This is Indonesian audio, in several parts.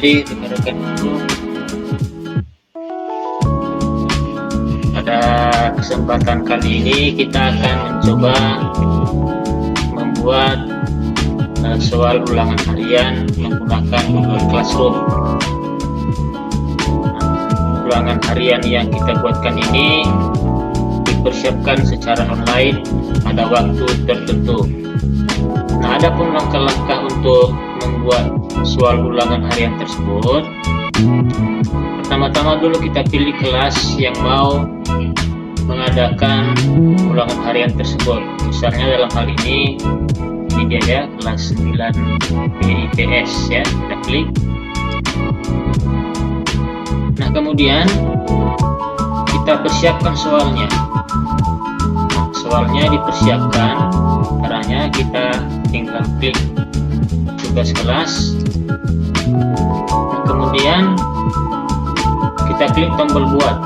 Jadi rekan-rekan itu pada kesempatan kali ini kita akan mencoba membuat soal ulangan harian menggunakan Google Classroom. Ulangan harian yang kita buatkan ini dipersiapkan secara online pada waktu tertentu. Nah, adapun langkah-langkah untuk membuat soal ulangan harian tersebut, pertama-tama dulu kita pilih kelas yang mau mengadakan ulangan harian tersebut. Misalnya dalam hal ini dia ya, kelas 9 IPS ya, kita klik. Nah, kemudian kita persiapkan soalnya. Soalnya dipersiapkan, caranya kita tinggal klik tugas kelas. Nah, kemudian kita klik tombol buat.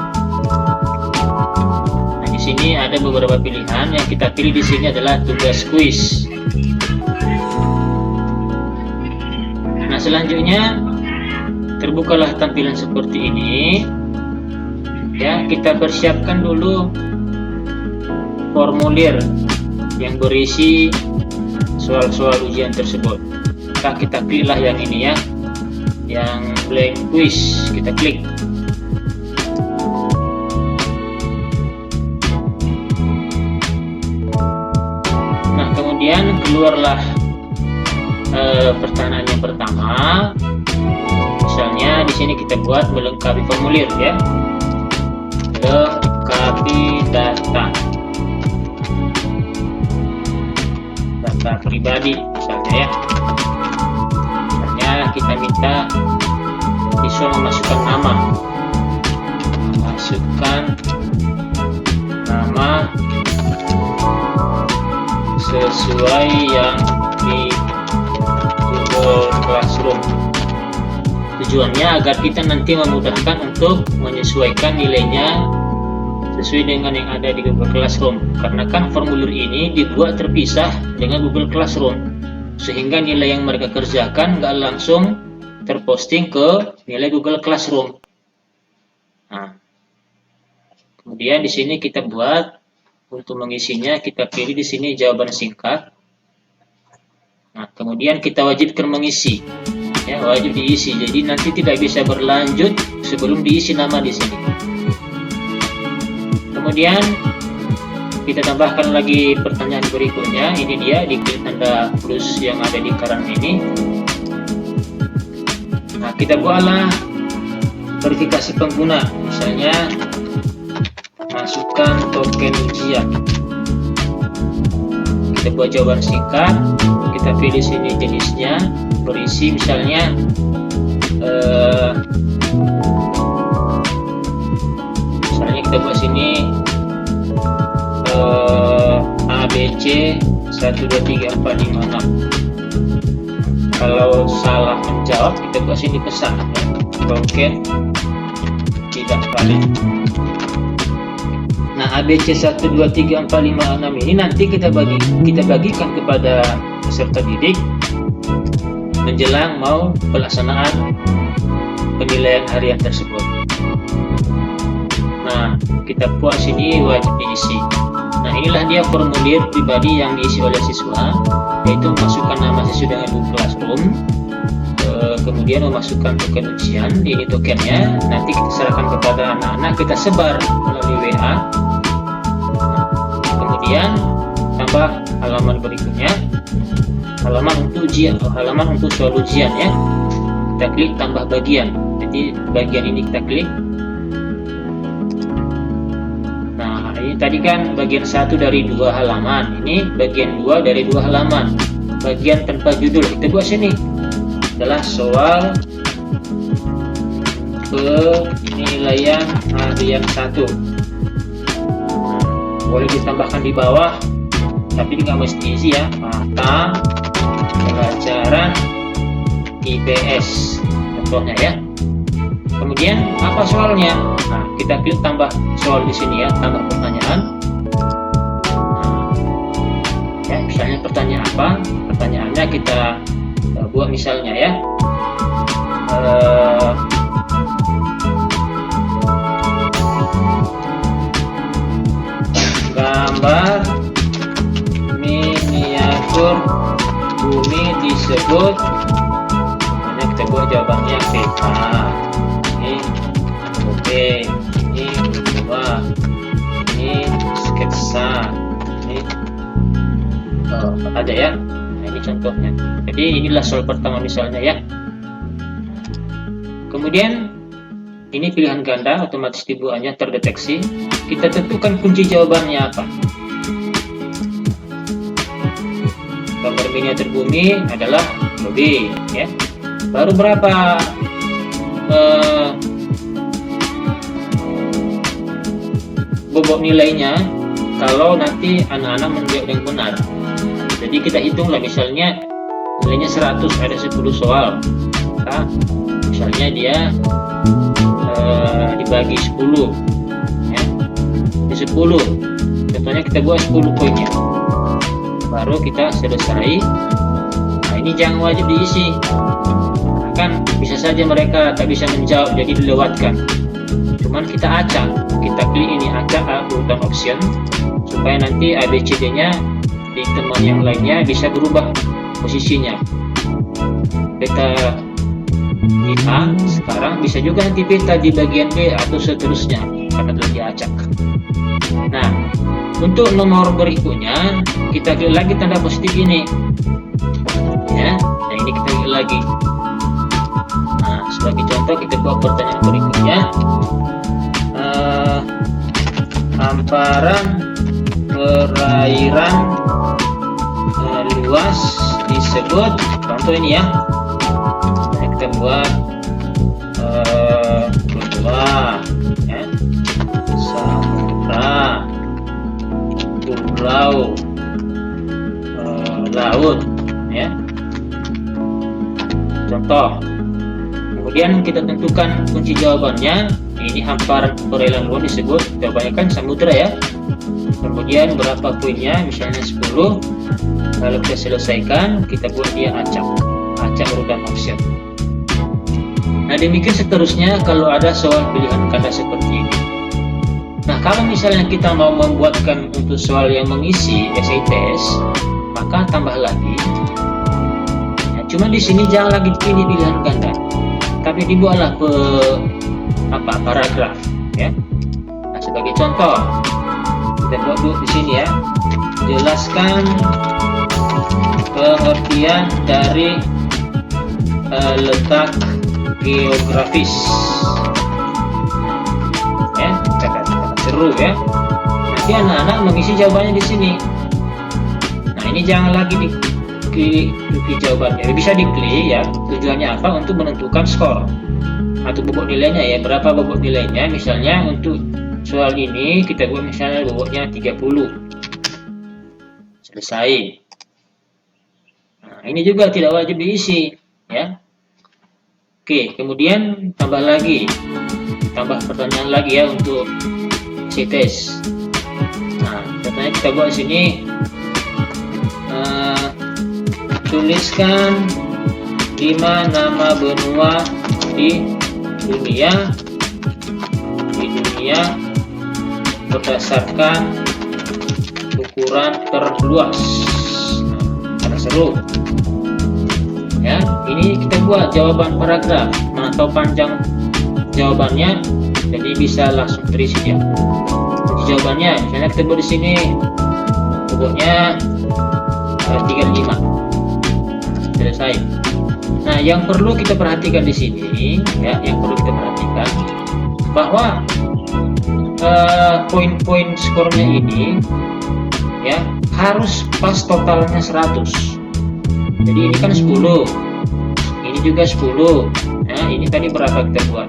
Nah, di sini ada beberapa pilihan. Yang kita pilih di sini adalah tugas kuis. Nah, selanjutnya terbukalah tampilan seperti ini. Ya, kita persiapkan dulu formulir yang berisi soal-soal ujian tersebut. Kita kliklah yang ini ya, yang blank quiz, kita klik. Nah, kemudian keluarlah pertanyaan yang pertama. Misalnya di sini kita buat melengkapi formulir ya, lengkapi data pribadi misalnya ya. Misalnya kita minta siswa memasukkan nama, sesuai yang di Google Classroom. Tujuannya agar kita nanti memudahkan untuk menyesuaikan nilainya sesuai dengan yang ada di Google Classroom. Karena kan formulir ini dibuat terpisah dengan Google Classroom, sehingga nilai yang mereka kerjakan nggak langsung terposting ke nilai Google Classroom. Nah, kemudian di sini kita buat untuk mengisinya, kita pilih di sini jawaban singkat. Nah, kemudian kita wajibkan mengisi. Ya, wajib diisi. Jadi nanti tidak bisa berlanjut sebelum diisi nama di sini. Kemudian kita tambahkan lagi pertanyaan berikutnya. Ini dia, diklik tanda plus yang ada di kanan ini. Nah, kita buatlah verifikasi pengguna. Misalnya masukkan token ujian. Kita buat jawaban singkat. Kita pilih sini jenisnya, berisi misalnya kita buat sini ABC 1 2 3 4 5 6. Kalau salah menjawab kita buat sini pesan ya, token tidak valid. Nah, ABC 1 2 3 4 5 6 ini nanti kita bagikan kepada peserta didik menjelang mau pelaksanaan penilaian harian tersebut. Nah, kita buat sini wajib diisi. Nah, inilah dia formulir pribadi yang diisi oleh siswa, yaitu memasukkan nama siswa dengan Google Classroom, kemudian memasukkan token ujian. Ini tokennya, nanti kita serahkan kepada anak-anak, kita sebar melalui WA. Kemudian tambah halaman berikutnya, halaman untuk ujian, halaman untuk soal ujian ya. Kita klik tambah bagian. Jadi bagian ini kita klik. Nah, ini tadi kan bagian 1 dari 2 halaman. Ini bagian 2 dari 2 halaman. Bagian tanpa judul kita buat sini adalah soal penilaian harian 1. Boleh ditambahkan di bawah, tapi nggak mesti isi ya. Mata pelajaran IPS contohnya ya. Kemudian apa soalnya? Nah, kita klik tambah soal di sini ya, tambah pertanyaan. Nah, ya, misalnya pertanyaan apa? Pertanyaannya kita buat misalnya ya, eh, gambar miniatur bumi disebut, hanya kita buat jawabannya peta. Ini oke, ini dua, ini sketsa, ini ada ya. Nah, ini contohnya. Jadi inilah soal pertama misalnya ya. Kemudian ini pilihan ganda, otomatis dibuatnya terdeteksi. Kita tentukan kunci jawabannya apa. Gambar miniatur bumi adalah B ya. Baru berapa bobot nilainya kalau nanti anak-anak menjawab yang benar. Jadi kita hitunglah, misalnya nilainya 100, ada 10 soal. Nah, misalnya dia dibagi 10 ya. Di 10 contohnya kita buat 10 poinnya, baru kita selesai. Nah, ini jangan wajib diisi, kan bisa saja mereka tak bisa menjawab jadi dilewatkan. Cuman kita acak, kita klik ini acak urutan option supaya nanti ABCD nya di teman yang lainnya bisa berubah posisinya. Peta di A sekarang bisa juga nanti peta di bagian B atau seterusnya karena telah diacak. Nah, untuk nomor berikutnya kita klik lagi tanda positif ini ya. Nah, ini kita klik lagi. Nah, sebagai contoh kita buat pertanyaan berikutnya. Hamparan perairan luas disebut, contoh ini ya. Nah, kita buat benua ya, samudra, pulau, laut ya, contoh. Kemudian kita tentukan kunci jawabannya. Ini hamparan perairan luas disebut, jawabannya kan samudra ya. Kemudian berapa poinnya, misalnya 10. Lalu kita selesaikan, kita buat dia acak urutan option. Nah, demikian seterusnya kalau ada soal pilihan kata seperti ini. Nah, kalau misalnya kita mau membuatkan untuk soal yang mengisi essay test, maka tambah lagi ya, cuma di sini jangan lagi pilih pilihan ganda, tapi dibuatlah paragraf ya. Nah, sebagai contoh kita buat dulu di sini ya. Jelaskan pengertian dari letak geografis ya, kata-kata seru ya. Nanti anak-anak mengisi jawabannya di sini. Nah, ini jangan lagi diklik jawabannya, bisa diklik ya. Tujuannya apa? Untuk menentukan skor atau bobot nilainya ya, berapa bobot nilainya. Misalnya untuk soal ini kita buat misalnya bobotnya 30, selesai. Nah, ini juga tidak wajib diisi ya. Oke, kemudian tambah pertanyaan lagi ya untuk essay test. Nah, contohnya kita buat sini, tuliskan 5 nama benua di dunia berdasarkan ukuran terluas. Nah, seru ya. Ini kita buat jawaban paragraf, mana tahu panjang jawabannya, jadi bisa langsung terisi dia. Jadi jawabannya misalnya kita buat di sini bobotnya 35, selesai. Nah, yang perlu kita perhatikan di sini ya, bahwa poin-poin skornya ini ya harus pas totalnya 100. Jadi ini kan 10, ini juga 10. Nah, ini tadi berapa kita buat?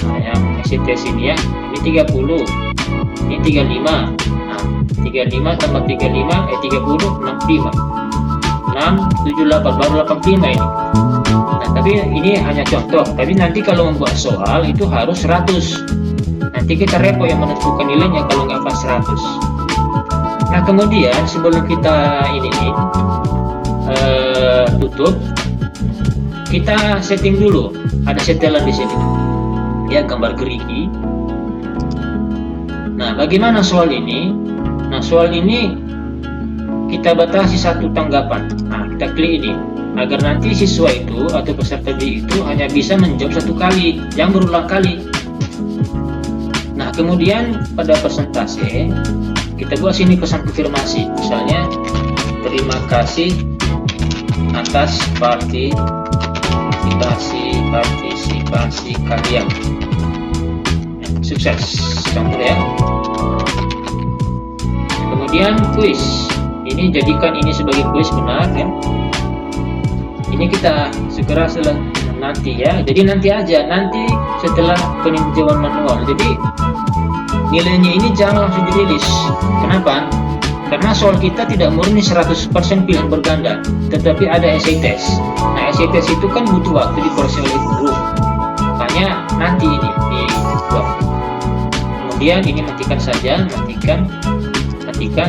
Nah, yang SCTS ini ya, ini 30, ini 35. Nah, 35 tambah 35 30, 65. 6, 7, 8, baru 85 ini. Nah, tapi ini hanya contoh, tapi nanti kalau membuat soal itu harus 100. Nanti kita repot yang menentukan nilainya kalau nggak pas 100. Nah, kemudian sebelum kita tutup, kita setting dulu. Ada setelan di sini. Ya, gambar gerigi. Nah, bagaimana soal ini? Nah, soal ini kita batasi satu tanggapan. Nah, kita klik ini agar nanti siswa itu atau peserta didik itu hanya bisa menjawab satu kali, yang berulang kali. Nah, kemudian pada persentase kita buat sini pesan konfirmasi. Misalnya, terima kasih atas partisipasi kalian. Sukses, contoh ya. Kemudian kuis. Ini jadikan ini sebagai kuis, benar kan? Ini kita segera setelah nanti ya. Jadi nanti aja, nanti setelah peninjauan manual. Jadi nilainya ini jangan langsung dirilis. Kenapa? Karena soal kita tidak murni 100% pilihan berganda, tetapi ada essay test. Nah, essay test itu kan butuh waktu diproses oleh guru. Makanya nanti ini dibuat. Kemudian ini matikan saja, matikan.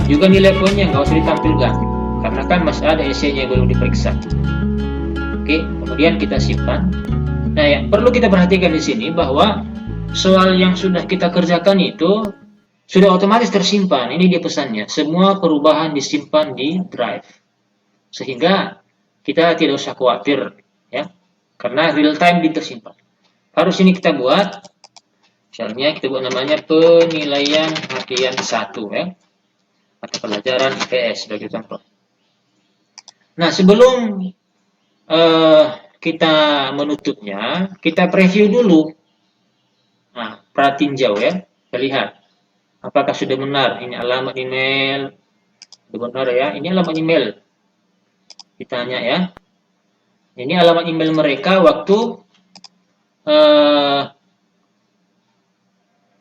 Juga nilai poinnya nggak usah ditampilkan, karena kan masih ada essay-nya yang belum diperiksa. Oke, kemudian kita simpan. Nah, yang perlu kita perhatikan di sini bahwa soal yang sudah kita kerjakan itu sudah otomatis tersimpan. Ini dia pesannya, semua perubahan disimpan di drive, sehingga kita tidak usah khawatir ya, karena real time tersimpan. Harus ini kita buat, misalnya kita buat namanya penilaian harian 1 ya, atau pelajaran IPS sebagai contoh. Nah, sebelum kita menutupnya, kita preview dulu. Nah, pratinjau ya, kita lihat apakah sudah benar. Ini alamat email, benar ya. Ini alamat email. Ditanya ya. Ini alamat email mereka waktu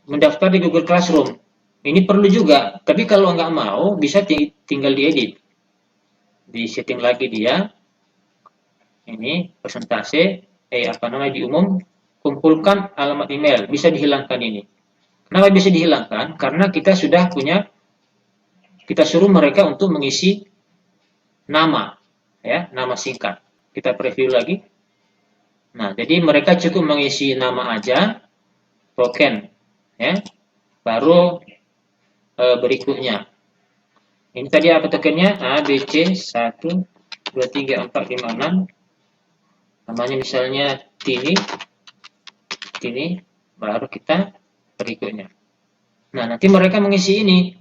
mendaftar di Google Classroom. Ini perlu juga, tapi kalau nggak mau bisa tinggal diedit, di setting lagi dia. Ini persentase, di umum, kumpulkan alamat email, bisa dihilangkan ini. Kenapa bisa dihilangkan? Karena kita sudah punya, kita suruh mereka untuk mengisi nama, ya, nama singkat. Kita preview lagi. Nah, jadi mereka cukup mengisi nama aja, token, ya, baru berikutnya. Ini tadi apa tokennya? A, B, C, 1, 2, 3, 4, 5, 6. Namanya misalnya Tini, baru kita berikutnya. Nah, nanti mereka mengisi ini.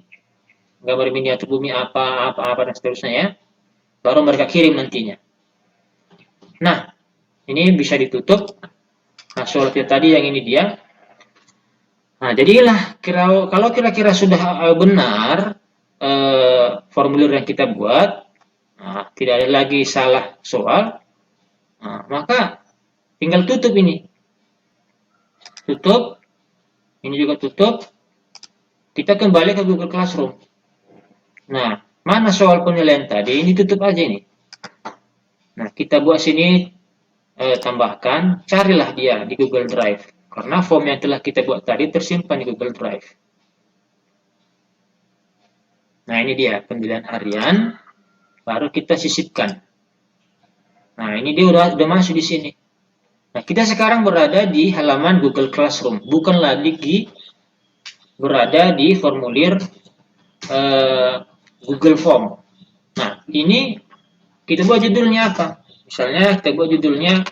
Gambar miniatur bumi apa, dan seterusnya ya. Baru mereka kirim nantinya. Nah, ini bisa ditutup. Nah, soal kita tadi yang ini dia. Nah, jadilah kalau kira-kira sudah benar formulir yang kita buat, nah, tidak ada lagi salah soal, nah, maka tinggal tutup ini. Tutup, ini juga tutup. Kita kembali ke Google Classroom. Nah, mana soal penilaian tadi? Ini tutup aja ini. Nah, kita buat sini, tambahkan, carilah dia di Google Drive. Karena form yang telah kita buat tadi tersimpan di Google Drive. Nah, ini dia penilaian harian, baru kita sisipkan. Nah, ini dia udah masuk di sini. Nah, kita sekarang berada di halaman Google Classroom, bukan lagi berada di formulir Google Form. Nah, ini kita buat judulnya apa? Misalnya kita buat judulnya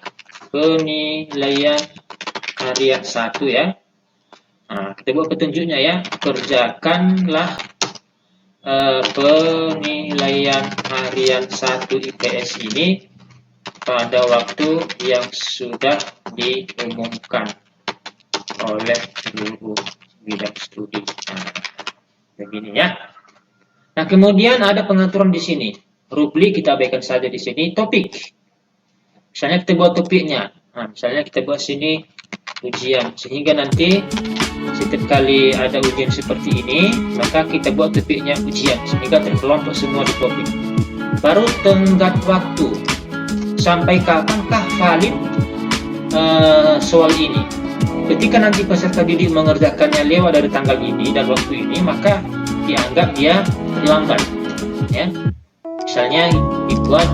penilaian harian 1 ya. Nah, kita buat petunjuknya ya. Kerjakanlah penilaian harian 1 IPS ini pada waktu yang sudah diumumkan oleh guru bidang studi. Nah, begini ya. Nah, kemudian ada pengaturan di sini. Rubrik kita abaikan saja di sini. Topik. Misalnya kita buat topiknya. Nah, misalnya kita buat sini ujian, sehingga nanti setiap kali ada ujian seperti ini, maka kita buat topiknya ujian, sehingga terkelompok semua di topik. Baru tenggat waktu, sampai kapankah valid soal ini. Ketika nanti peserta didik mengerjakannya lewat dari tanggal ini dan waktu ini, maka dianggap dia terlambat ya. Misalnya dibuat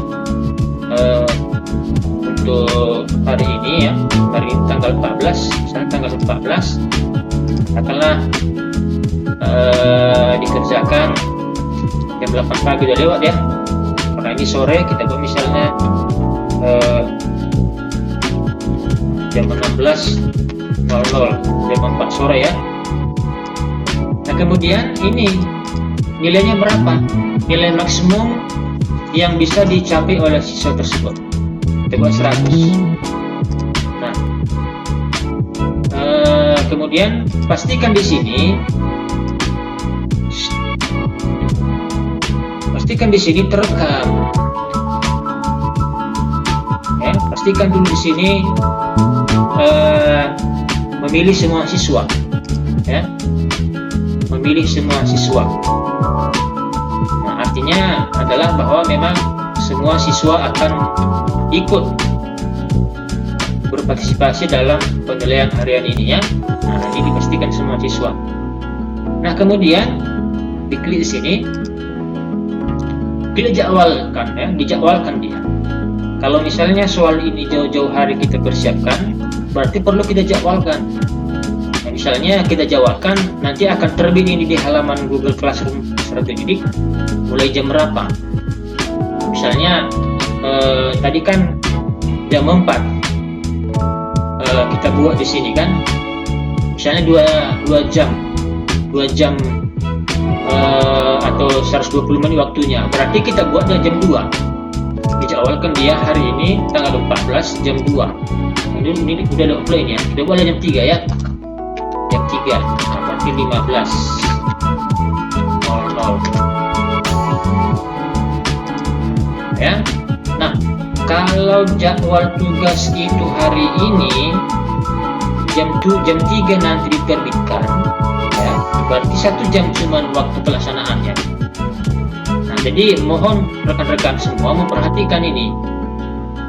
untuk hari ini ya, hari ini tanggal 14, misalnya tanggal 14 akanlah dikerjakan jam 8 pagi udah lewat ya, karena ini sore kita buat misalnya jam 16.00, jam 4 sore ya. Nah kemudian ini nilainya berapa, nilai maksimum yang bisa dicapai oleh siswa tersebut, kita buat 100. Nah kemudian pastikan di sini terekam ya, pastikan dulu di sini memilih semua siswa ya, memilih semua siswa. Nah artinya adalah bahwa memang semua siswa akan ikut berpartisipasi dalam penilaian harian ini ya. Nah ini dipastikan semua siswa. Nah kemudian diklik di sini, kita jadwalkan ya, dijadwalkan dia. Kalau misalnya soal ini jauh-jauh hari kita persiapkan, berarti perlu kita jadwalkan. Nah, misalnya kita jadwalkan nanti akan terbit ini di halaman Google Classroom peserta didik mulai jam berapa. Misalnya tadi kan jam 4 kita buat di sini kan, misalnya 2 jam atau 120 menit waktunya, berarti kita buat dari jam 2, dijadwalkan dia hari ini tanggal 14 jam 2. Ini udah ada offline ya, kita buat jam 3 ya, jam 3, nah, berarti 15.00 ya. Nah kalau jadwal tugas itu hari ini jam 3 nanti diterbitkan ya, berarti 1 jam cuman waktu pelaksanaannya. Nah jadi mohon rekan-rekan semua memperhatikan ini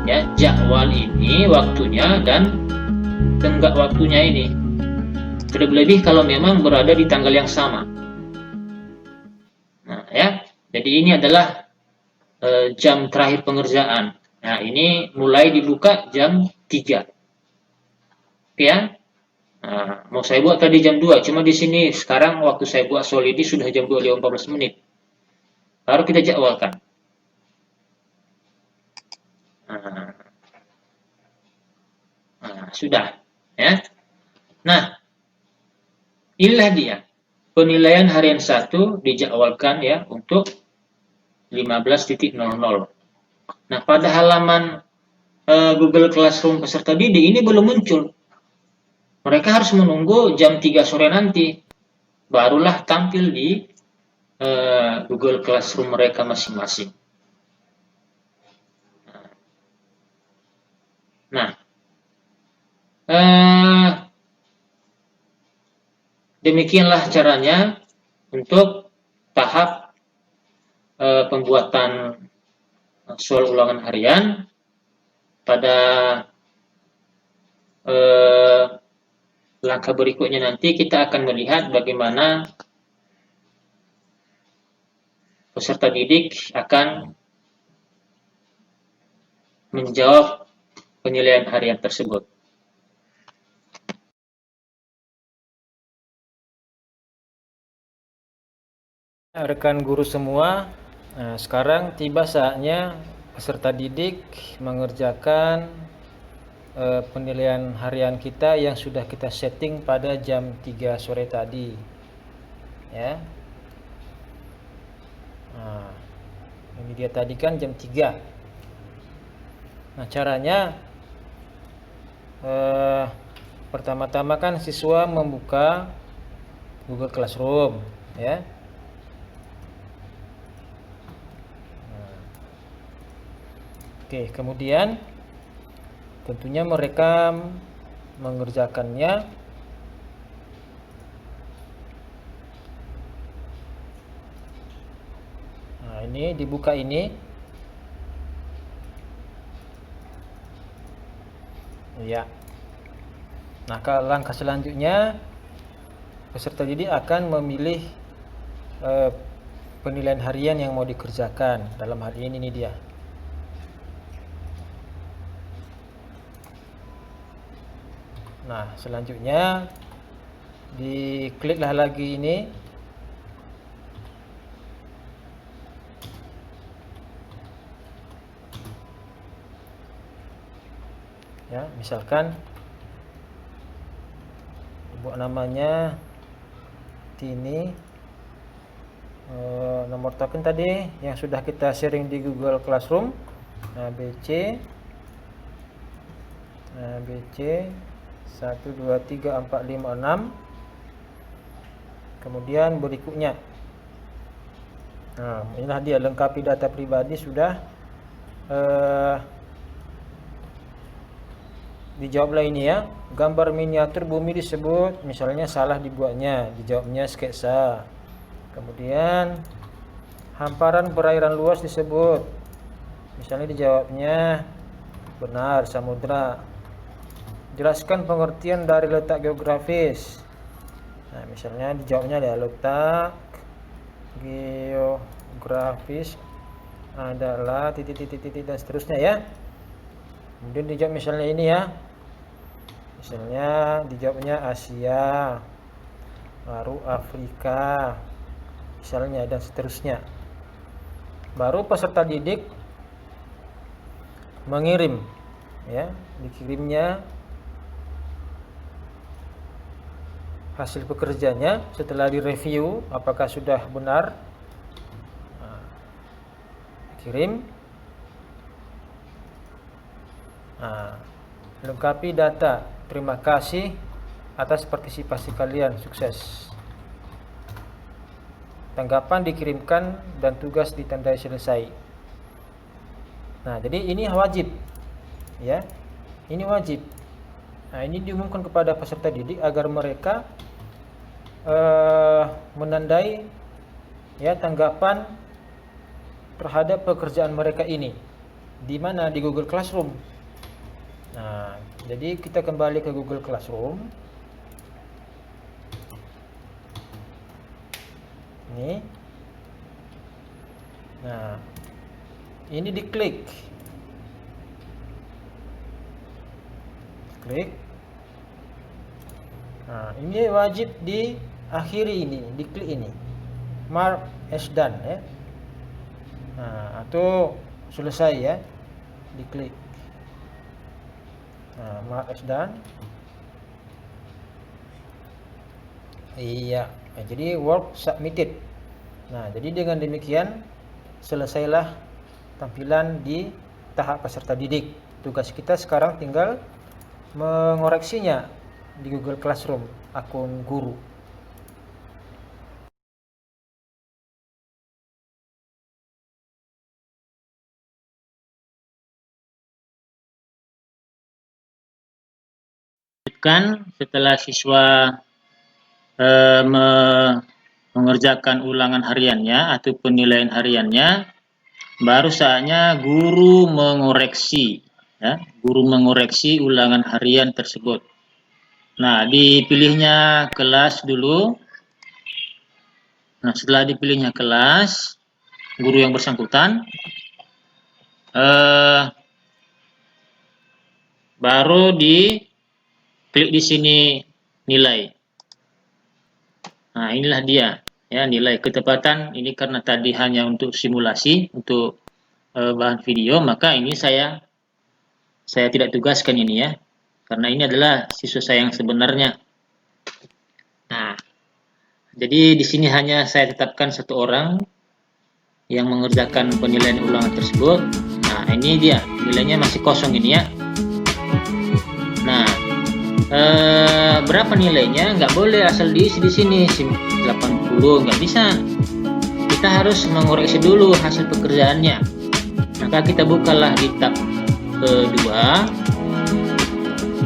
ya, jadwal ini waktunya dan tenggak waktunya ini, terlebih kalau memang berada di tanggal yang sama. Nah ya, jadi ini adalah jam terakhir pengerjaan. Nah ini mulai dibuka jam 3 oke ya. Nah, mau saya buat tadi jam 2, cuma di sini sekarang waktu saya buat soal ini sudah jam 2:14 menit. Baru kita jadwalkan. Nah, sudah ya. Nah, inilah dia penilaian harian 1 dijadwalkan ya untuk 15.00. Nah, pada halaman Google Classroom peserta didik ini belum muncul. Mereka harus menunggu jam 3 sore nanti, barulah tampil di Google Classroom mereka masing-masing. Nah, demikianlah caranya untuk tahap pembuatan soal ulangan harian. Pada langkah berikutnya nanti kita akan melihat bagaimana peserta didik akan menjawab penilaian harian tersebut. Rekan guru semua, sekarang tiba saatnya peserta didik mengerjakan penilaian harian kita yang sudah kita setting pada jam 3 sore tadi ya. Nah, ini dia tadi kan jam 3. Nah caranya pertama-tama kan siswa membuka Google Classroom ya. Oke, kemudian tentunya mereka mengerjakannya nah ini dibuka ini ya. Nah langkah selanjutnya peserta didik akan memilih penilaian harian yang mau dikerjakan. Dalam hal ini dia Nah, selanjutnya dikliklah lagi ini. Ya, misalkan buat namanya ini nomor token tadi yang sudah kita sharing di Google Classroom. Nah, BC 1 2 3 4 5 6. Kemudian berikutnya, nah inilah dia, lengkapi data pribadi sudah dijawablah ini ya. Gambar miniatur bumi disebut, misalnya salah dibuatnya, dijawabnya sketsa. Kemudian hamparan perairan luas disebut, misalnya dijawabnya benar, samudra. Jelaskan pengertian dari letak geografis. Nah, misalnya dijawabnya ada letak geografis adalah titik-titik dan seterusnya ya. Kemudian dijawab misalnya ini ya. Misalnya dijawabnya Asia, baru Afrika, misalnya, dan seterusnya. Baru peserta didik mengirim ya, dikirimnya hasil pekerjaannya setelah direview apakah sudah benar. Nah, kirim. Nah, lengkapi data. Terima kasih atas partisipasi kalian, sukses. Tanggapan dikirimkan dan tugas ditandai selesai. Nah, jadi ini wajib ya. Ini wajib. Nah, ini diumumkan kepada peserta didik agar mereka menandai ya tanggapan terhadap pekerjaan mereka ini. Di mana? Di Google Classroom. Nah, jadi kita kembali ke Google Classroom. Ini. Nah, ini diklik. Klik. Nah, ini wajib diakhiri ini, diklik ini. Mark as done ya. Nah, atau selesai ya. Diklik. Nah, mark as done. Iya, nah, jadi work submitted. Nah, jadi dengan demikian selesailah tampilan di tahap peserta didik. Tugas kita sekarang tinggal mengoreksinya di Google Classroom akun guru. Setelah siswa mengerjakan ulangan hariannya atau penilaian hariannya, baru saatnya guru mengoreksi ya, guru mengoreksi ulangan harian tersebut. Nah, dipilihnya kelas dulu. Nah, setelah dipilihnya kelas, guru yang bersangkutan baru diklik di sini nilai. Nah, inilah dia ya, nilai ketepatan. Ini karena tadi hanya untuk simulasi, untuk bahan video, maka ini saya tidak tugaskan ini ya, karena ini adalah siswa saya yang sebenarnya. Nah, jadi di sini hanya saya tetapkan satu orang yang mengerjakan penilaian ulangan tersebut. Nah, ini dia nilainya masih kosong ini ya. Nah, berapa nilainya? Nggak boleh asal diisi di sini 80, nggak bisa. Kita harus mengoreksi dulu hasil pekerjaannya. Maka kita bukalah di tab kedua.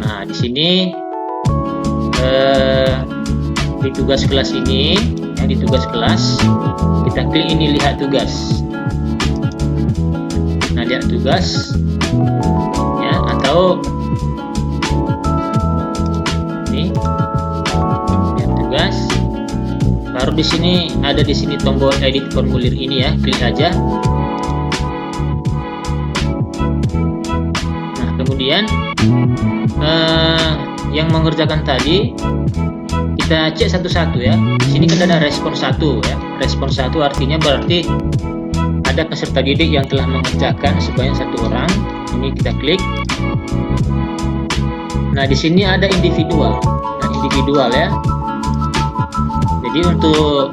Nah, di sini di tugas kelas ini, ya, di tugas kelas kita klik ini, lihat tugas. Nah, lihat tugas ya, atau ini lihat tugas. Baru di sini ada di sini tombol edit formulir ini ya, klik aja. Nah, kemudian yang mengerjakan tadi kita cek satu-satu ya. Di sini kan ada respon 1 ya. Respon 1 artinya berarti ada peserta didik yang telah mengerjakan sebanyak 1 orang. Ini kita klik. Nah, di sini ada individual. Nah, individual ya. Jadi untuk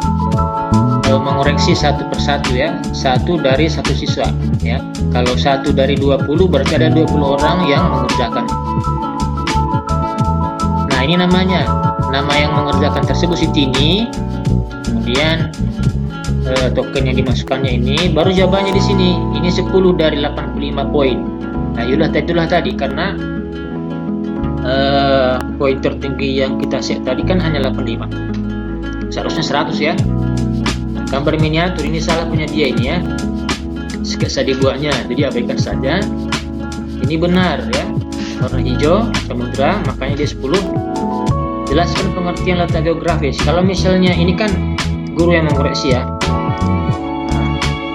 mengoreksi satu persatu ya, 1 dari 1 siswa ya. Kalau 1 dari 20 berarti ada 20 orang yang mengerjakan. Nah, ini namanya, nama yang mengerjakan tersebut si Tini. Kemudian token yang dimasukkannya ini, baru jawabannya di sini. Ini 10 dari 85 poin. Nah, itulah tadi karena poin tertinggi yang kita set tadi kan hanya 85. Seharusnya 100 ya. Gambar miniatur ini salah punya dia ini ya. Sketsa dibuatnya, jadi abaikan saja. Ini benar ya. Warna hijau, samudra, makanya dia 10. Jelaskan pengertian letak geografis. Kalau misalnya ini kan guru yang mengoreksi ya.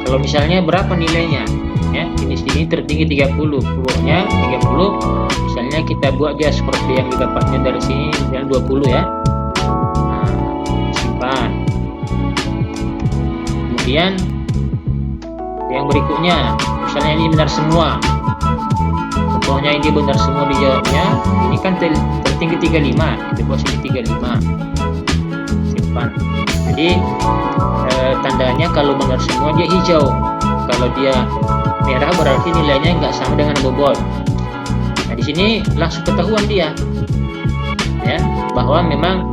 Kalau misalnya berapa nilainya ya, ini sini tertinggi 30, pokoknya 30. Misalnya kita buat dia seperti yang didapatnya dari sini, misalnya 20 ya. Nah, simpan. Kemudian yang berikutnya, misalnya ini benar semua, contohnya ini benar semua dijawabnya. Ini kan tertinggi 35, kita buat sini 35, simpan. Jadi tandanya kalau benar semua dia hijau, kalau dia merah berarti nilainya nggak sama dengan bobot. Nah, di sini langsung ketahuan dia ya bahwa memang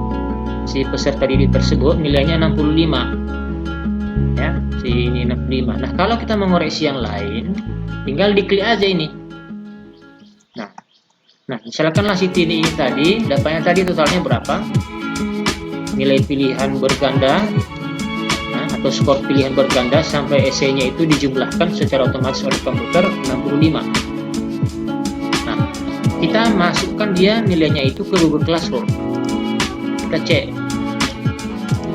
si peserta didik tersebut nilainya 65 ya, si ini 65. Nah, kalau kita mengoreksi yang lain tinggal diklik aja ini. Nah, misalkanlah si Tini ini tadi dapatnya tadi totalnya berapa, nilai pilihan berganda atau skor pilihan berganda sampai esainya itu dijumlahkan secara otomatis oleh komputer 65. Nah, kita masukkan dia nilainya itu ke Google Classroom. Kita cek.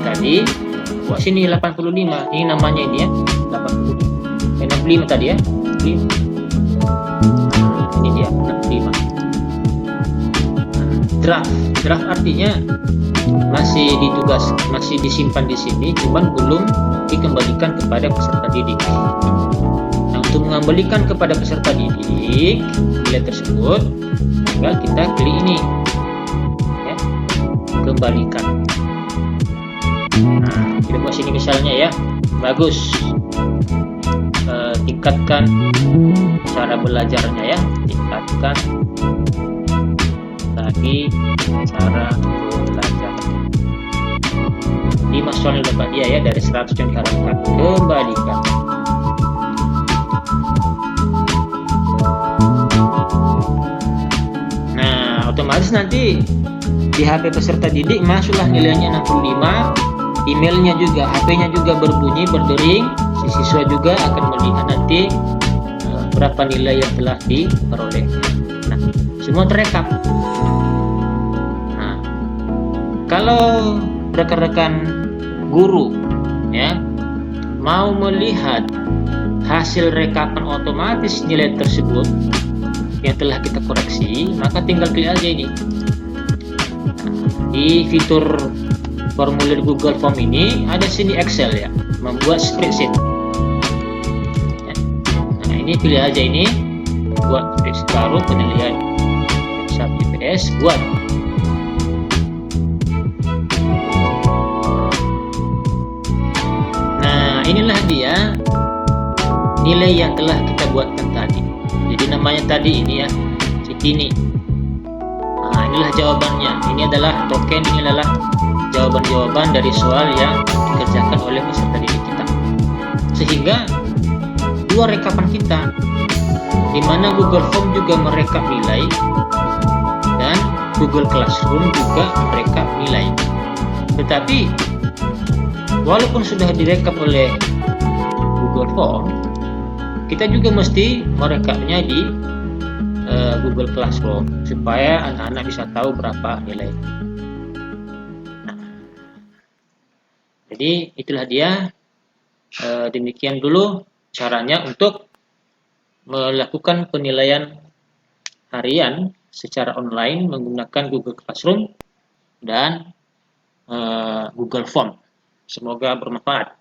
Tadi buat sini 85. Ini namanya ini ya, 85. 65 tadi ya. Ini dia 65. Draft artinya masih disimpan di sini, cuman belum dikembalikan kepada peserta didik. Nah, untuk mengembalikan kepada peserta didik nilai tersebut, tinggal kita klik ini, ya, kembalikan. Nah, kita buat sini misalnya ya, bagus. Tingkatkan cara belajarnya ya, tingkatkan lagi cara belajar. 5 soal yang dapat dia ya dari 100 yang diharapkan, kembalikan. Nah, otomatis nanti di HP peserta didik masuklah nilainya 65, emailnya juga, HP-nya juga berbunyi, berdering, si siswa juga akan melihat nanti berapa nilai yang telah diperoleh. Nah, semua terekam. Nah, kalau rekan-rekan guru ya mau melihat hasil rekapan otomatis nilai tersebut yang telah kita koreksi, maka tinggal klik aja ini. Di fitur formulir Google Form ini ada sini Excel ya, membuat spreadsheet. Nah, ini pilih aja ini, buat spreadsheet baru penilaian GPS, buat. Nah, inilah dia nilai yang telah kita buatkan tadi. Jadi namanya tadi ini ya, si Tini. Nah, inilah jawabannya. Ini adalah token, ini adalah jawaban-jawaban dari soal yang dikerjakan oleh peserta didik kita. Sehingga dua rekapan kita, di mana Google Form juga merekap nilai dan Google Classroom juga merekap nilai. Tetapi walaupun sudah direkap oleh Google Form, kita juga mesti merekapnya di Google Classroom supaya anak-anak bisa tahu berapa nilai. Nah, jadi itulah dia. Demikian dulu caranya untuk melakukan penilaian harian secara online menggunakan Google Classroom dan Google Form. Semoga bermanfaat.